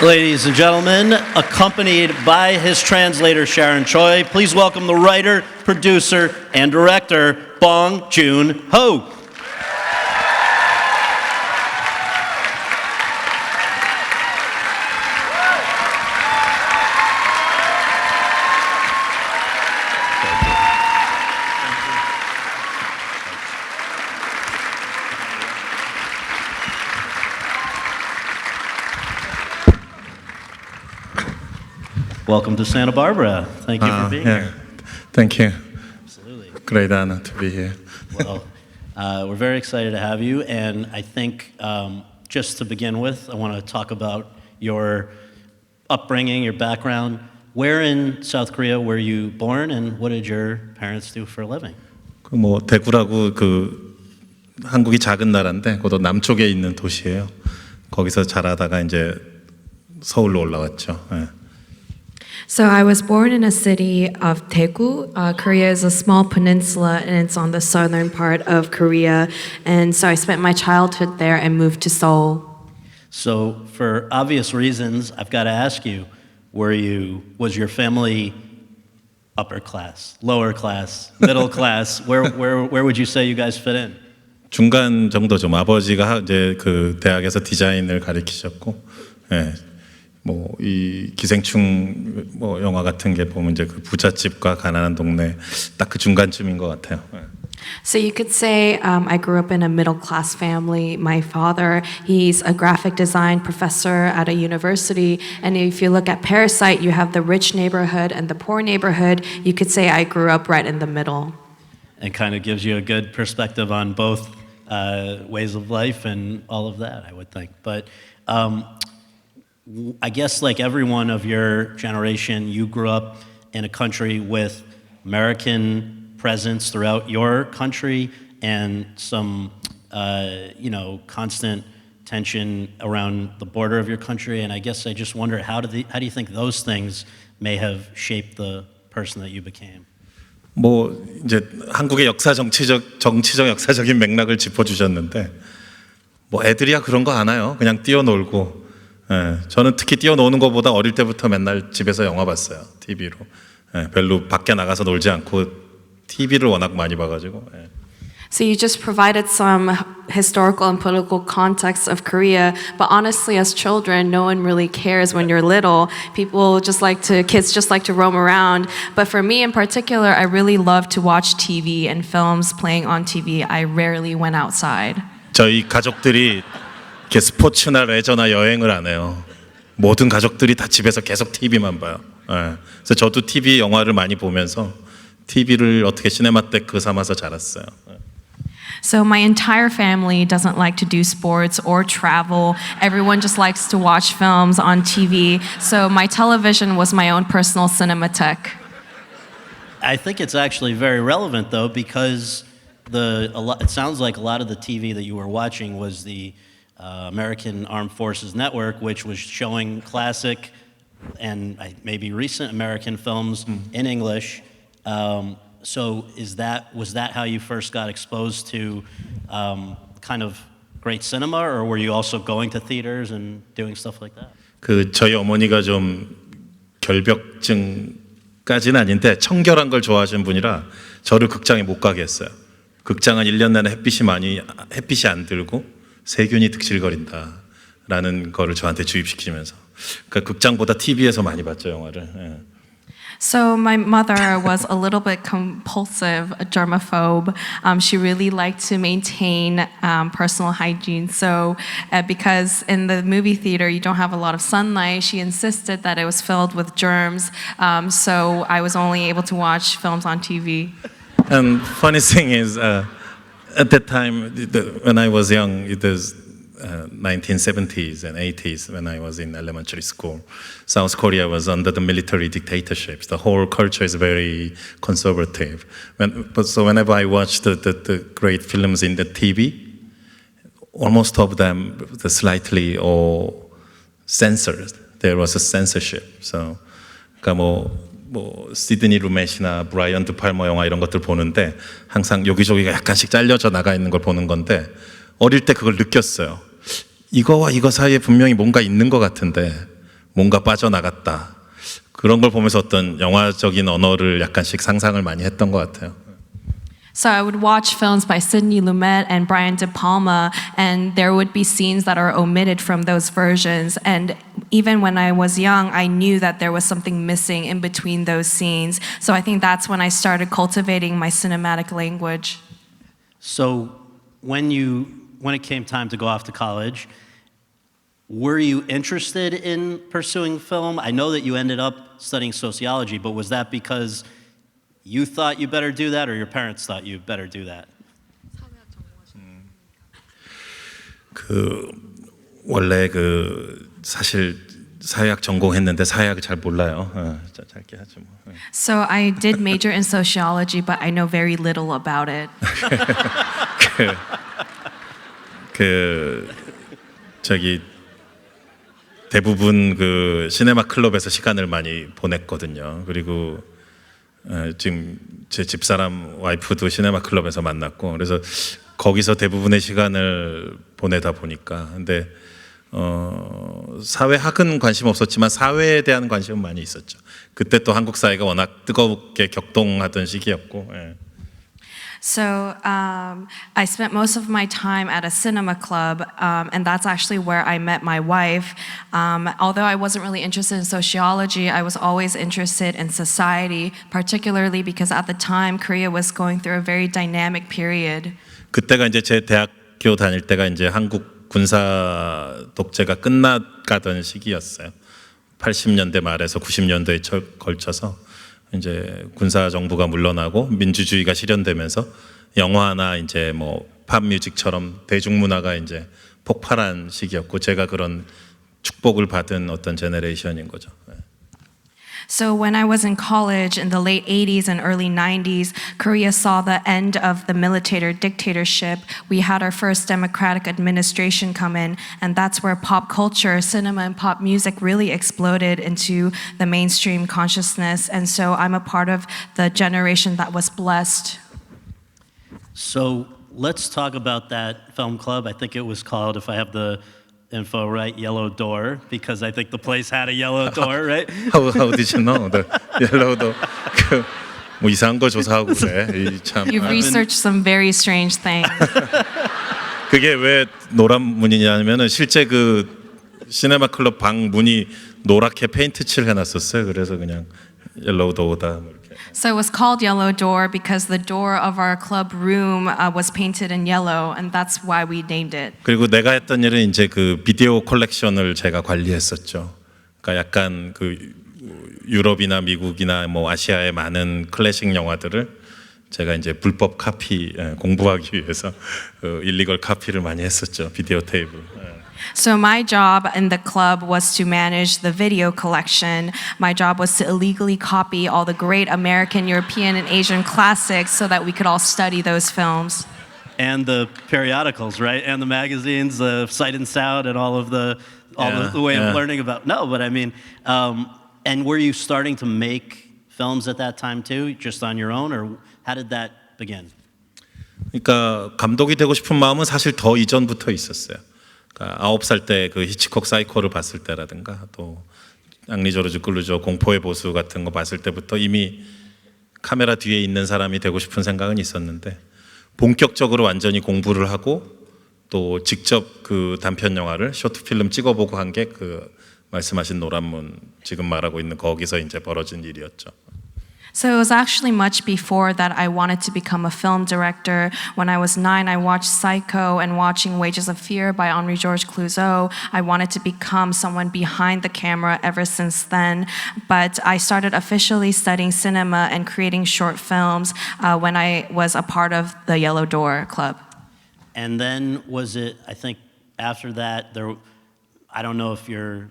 Ladies and gentlemen, accompanied by his translator Sharon Choi, please welcome the writer, producer, and director Bong Joon Ho. Welcome to Santa Barbara. Thank you for being here. Thank you. Absolutely. Great honor to be here. Well, we're very excited to have you, and I think just to begin with, I want to talk about your upbringing, your background. Where in South Korea were you born, and what did your parents do for a living? 뭐 대구라고 한국이 작은 나라인데 그것도 남쪽에 있는 도시예요. 거기서 자라다가 이제 서울로 올라왔죠. 예. So I was born in a city of Daegu. Korea is a small peninsula and it's on the southern part of Korea. And so I spent my childhood there and moved to Seoul. So for obvious reasons, I've got to ask you, was your family upper class, lower class, middle class? Where would you say you guys fit in? 중간 정도죠. 아버지가 이제 그 대학에서 디자인을 가르치셨고, 예. 뭐 이 기생충 뭐 영화 같은 게 보면 이제 그 부잣집과 가난한 동네 딱 그 중간쯤인 것 같아요. So you could say I grew up in a middle class family. My father, he's a graphic design professor at a university. And if you look at Parasite, you have the rich neighborhood and the poor neighborhood. You could say I grew up right in the middle. It kind of gives you a good perspective on both ways of life and all of that, I would think. But I guess like everyone of your generation, you grew up in a country with American presence throughout your country and some, constant tension around the border of your country. And I guess I just wonder, how do you think those things may have shaped the person that you became? 뭐 이제 한국의 정치적 역사적인 맥락을 짚어주셨는데, 뭐 애들이야 그런 거 아나요? 그냥 뛰어놀고. 예, 저는 특히 뛰어노는 것보다 어릴 때부터 맨날 집에서 영화 봤어요. TV로. 예, 별로 밖에 나가서 놀지 않고 TV를 워낙 많이 봐가지고. 예. So you just provided some historical and political context of Korea, but honestly, as children, no one really cares when you're little. Kids just like to roam around. But for me in particular, I really love to watch TV and films playing on TV. I rarely went outside. 저희 가족들이 스포츠나 레저나 여행을 안 해요. 모든 가족들이 다 집에서 계속 TV만 봐요. 예. 그래서 저도 TV 영화를 많이 보면서 TV를 어떻게 시네마테크 삼아서 자랐어요. So my entire family doesn't like to do sports or travel. Everyone just likes to watch films on TV. So my television was my own personal cinematheque. I think it's actually very relevant though, because it sounds like a lot of the TV that you were watching was the American Armed Forces Network, which was showing classic and maybe recent American films in English. So was that how you first got exposed to kind of great cinema, or were you also going to theaters and doing stuff like that? 저희 어머니가 좀 결벽증까지는 아닌데 청결한 걸 좋아하시는 분이라 저를 극장에 못 가게 했어요. 극장은 1년 내내 햇빛이 안 들고 세균이 득실거린다라는 거를 저한테 주입시키면서 그러니까 극장보다 TV에서 많이 봤죠 영화를. 예. So my mother was a little bit compulsive, a germaphobe. She really liked to maintain personal hygiene. So because in the movie theater you don't have a lot of sunlight, she insisted that it was filled with germs. So I was only able to watch films on TV. And funny thing is, at that time, when I was young, it was 1970s and 80s when I was in elementary school. South Korea was under the military dictatorships. The whole culture is very conservative. So whenever I watched the great films in the TV, almost of them were slightly censored. There was a censorship. So, 그러니까 뭐 시드니 루멧이나 브라이언 드 팔머 영화 이런 것들 보는데 항상 여기저기가 약간씩 잘려져 나가 있는 걸 보는 건데 어릴 때 그걸 느꼈어요. 이거와 이거 사이에 분명히 뭔가 있는 것 같은데 뭔가 빠져나갔다. 그런 걸 보면서 어떤 영화적인 언어를 약간씩 상상을 많이 했던 것 같아요. So I would watch films by Sidney Lumet and Brian De Palma, and there would be scenes that are omitted from those versions. And even when I was young, I knew that there was something missing in between those scenes. So I think that's when I started cultivating my cinematic language. So when it came time to go off to college, were you interested in pursuing film? I know that you ended up studying sociology, but was that because you thought you better do that, or your parents thought you better do that? 원래 사실 사회학 전공했는데 사회학을 잘 몰라요. 짧게 하죠 뭐. So I did major in sociology, but I know very little about it. 대부분 시네마 클럽에서 시간을 많이 보냈거든요. 그리고 지금 제 집사람 와이프도 시네마 클럽에서 만났고, 그래서 거기서 대부분의 시간을 보내다 보니까, 근데 사회학은 관심 없었지만 사회에 대한 관심은 많이 있었죠. 그때 또 한국 사회가 워낙 뜨겁게 격동하던 시기였고. 예. So I spent most of my time at a cinema club, and that's actually where I met my wife. Although I wasn't really interested in sociology, I was always interested in society, particularly because at the time Korea was going through a very dynamic period. 그때가 이제 제 대학교 다닐 때가 이제 한국 군사 독재가 끝나가던 시기였어요. 80년대 말에서 90년대에 걸쳐서 이제 군사 정부가 물러나고 민주주의가 실현되면서 영화나 이제 뭐 팝 뮤직처럼 대중문화가 이제 폭발한 시기였고, 제가 그런 축복을 받은 어떤 제너레이션인 거죠. So when I was in college in the late 80s and early 90s, Korea saw the end of the military dictatorship. We had our first democratic administration come in, and that's where pop culture, cinema and pop music really exploded into the mainstream consciousness. And so I'm a part of the generation that was blessed. So let's talk about that film club. I think it was called, if I have the info right, Yellow Door, because I think the place had a yellow door, right? How did you know? The yellow door. 뭐 이상한 거 조사하고 그래. 참. You've researched some very strange things. 그게 왜 노란 문이냐면은 실제 시네마 클럽 방 문이 노랗게 페인트 칠을 해놨었어요. 그래서 그냥 옐로우 도어다 이렇게. So it was called Yellow Door because the door of our club room was painted in yellow, and that's why we named it. 그리고 내가 했던 일은 이제 비디오 컬렉션을 제가 관리했었죠. 그러니까 약간 유럽이나 미국이나 뭐 아시아의 많은 클래식 영화들을 제가 이제 불법 카피 공부하기 위해서 일리걸 카피를 많이 했었죠. 비디오 테이블. So my job in the club was to manage the video collection. My job was to illegally copy all the great American, European, and Asian classics so that we could all study those films. And the periodicals, right? And the magazines, the Sight and Sound, and all the way of learning about. No, but I mean, and were you starting to make films at that time too, just on your own, or how did that begin? 그러니까 감독이 되고 싶은 마음은 사실 더 이전부터 있었어요. 그러니까 9살 때 히치콕 사이코를 봤을 때라든가 또 앙리 조르주 클루조 공포의 보수 같은 거 봤을 때부터 이미 카메라 뒤에 있는 사람이 되고 싶은 생각은 있었는데, 본격적으로 완전히 공부를 하고 또 직접 단편 영화를 쇼트 필름 찍어보고 한 게 말씀하신 노란문, 지금 말하고 있는 거기서 이제 벌어진 일이었죠. So it was actually much before that I wanted to become a film director. When I was 9, I watched Psycho, and watching Wages of Fear by Henri-Georges Clouzot. I wanted to become someone behind the camera ever since then. But I started officially studying cinema and creating short films when I was a part of the Yellow Door Club. And then was it, I think after that, I don't know if your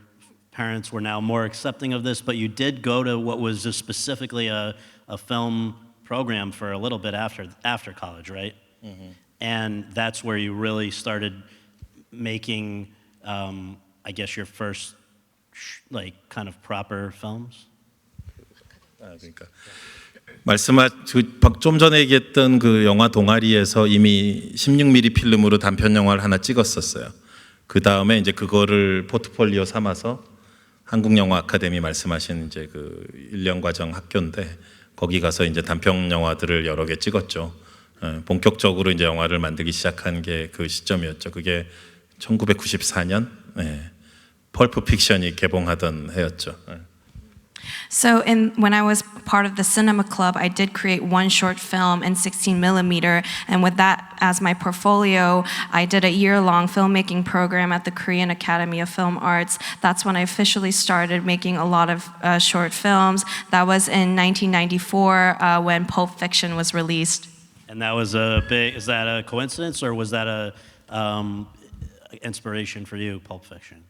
parents were now more accepting of this, but you did go to what was just specifically a film program for a little bit after college, right? Mm-hmm. And that's where you really started making, I guess, your first kind of proper films? 그러니까 좀 전에 얘기했던 영화 동아리에서 이미 16mm 필름으로 단편 영화를 하나 찍었었어요. 그 다음에 이제 그거를 포트폴리오 삼아서 한국 영화 아카데미 말씀하신 이제 그 1년 과정 학교인데 거기 가서 이제 단편 영화들을 여러 개 찍었죠. 본격적으로 이제 영화를 만들기 시작한 게 그 시점이었죠. 그게 1994년 펄프 픽션이 개봉하던 해였죠. So when I was part of the cinema club, I did create one short film in 16 millimeter, and with that as my portfolio, I did a year-long filmmaking program at the Korean Academy of Film Arts. That's when I officially started making a lot of short films. That was in 1994 when Pulp Fiction was released. And that was is that a coincidence or was that a inspiration for you, Pulp Fiction?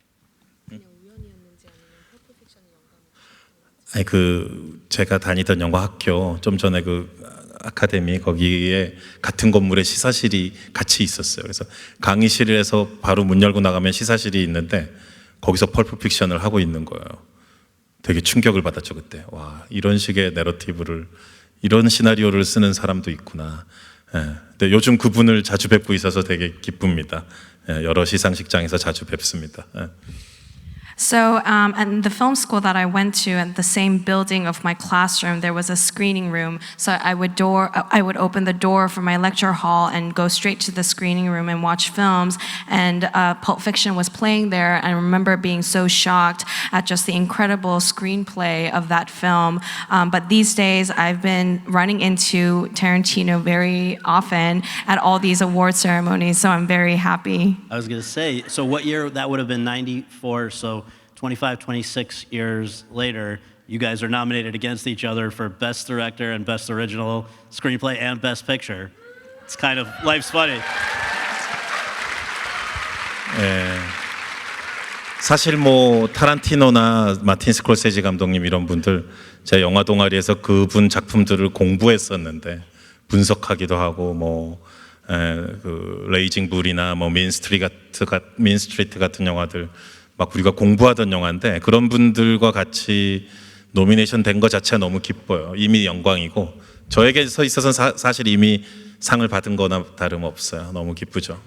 아니 제가 다니던 영화 학교 좀 전에 그 아카데미 거기에 같은 건물에 시사실이 같이 있었어요. 그래서 강의실에서 바로 문 열고 나가면 시사실이 있는데 거기서 펄프 픽션을 하고 있는 거예요. 되게 충격을 받았죠 그때. 와 이런 식의 내러티브를 이런 시나리오를 쓰는 사람도 있구나. 근데 요즘 그분을 자주 뵙고 있어서 되게 기쁩니다. 여러 시상식장에서 자주 뵙습니다. So, at the film school that I went to, at the same building of my classroom, there was a screening room. So I would open the door from my lecture hall and go straight to the screening room and watch films. And Pulp Fiction was playing there. I remember being so shocked at just the incredible screenplay of that film. But these days, I've been running into Tarantino very often at all these award ceremonies. So I'm very happy. I was going to say, so what year? That would have been 94, so 25, 26 years later, you guys are nominated against each other for Best Director and Best Original Screenplay and Best Picture. It's kind of, life's funny. 사실 뭐 타란티노나 마틴 스콜세지 감독님 이런 분들 제가 영화 동아리에서 그분 작품들을 공부했었는데 분석하기도 하고 뭐 그 레이징 불이나 뭐 민스트리트 같은 영화들 막 우리가 공부하던 영화인데 그런 분들과 같이 노미네이션 된 것 자체가 너무 기뻐요. 이미 영광이고 저에게 있어서는 사실 이미 상을 받은 거나 다름없어요. 너무 기쁘죠.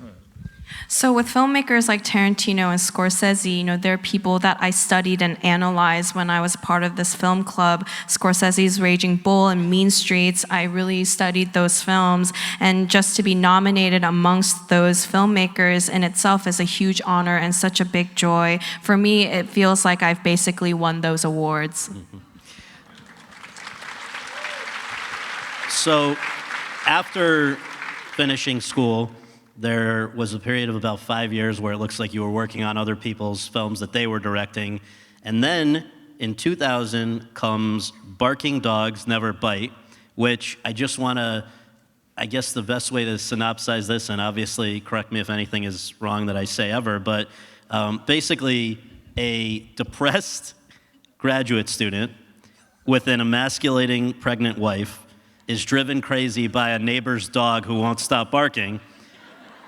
So with filmmakers like Tarantino and Scorsese, they're people that I studied and analyzed when I was part of this film club. Scorsese's Raging Bull and Mean Streets, I really studied those films. And just to be nominated amongst those filmmakers in itself is a huge honor and such a big joy. For me, it feels like I've basically won those awards. Mm-hmm. So after finishing school, there was a period of about 5 years where it looks like you were working on other people's films that they were directing. And then in 2000 comes Barking Dogs Never Bite, which I just want to, I guess the best way to synopsize this, and obviously correct me if anything is wrong that I say ever, but basically a depressed graduate student with an emasculating pregnant wife is driven crazy by a neighbor's dog who won't stop barking,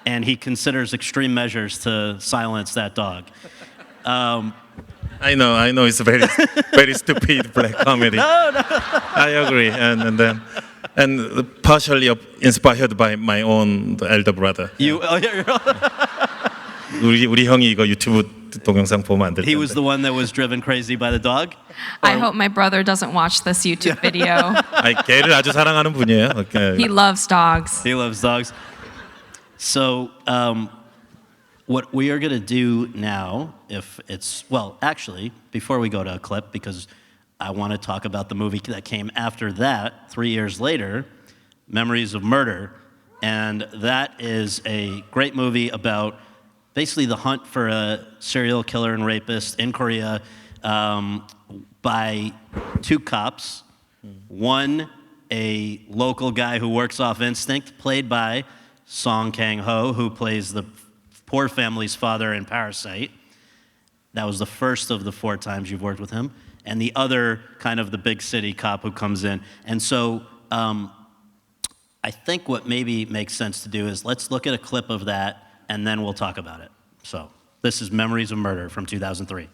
and he considers extreme measures to silence that dog. I know, it's a very, very stupid black comedy. No. I agree, and partially inspired by my own elder brother. 우리 형이 이거 유튜브 동영상 보면 안 될 텐데. He was the one that was driven crazy by the dog? I hope my brother doesn't watch this YouTube video. 개를 아주 사랑하는 분이에요. He loves dogs. He loves dogs. So what we are going to do now, actually, before we go to a clip, because I want to talk about the movie that came after that, 3 years later, Memories of Murder. And that is a great movie about basically the hunt for a serial killer and rapist in Korea by two cops. One, a local guy who works off instinct, played by Song Kang-ho, who plays the poor family's father in Parasite. That was the first of the 4 times you've worked with him. And the other, kind of the big city cop who comes in. And so I think what maybe makes sense to do is let's look at a clip of that, and then we'll talk about it. So this is Memories of Murder from 2003.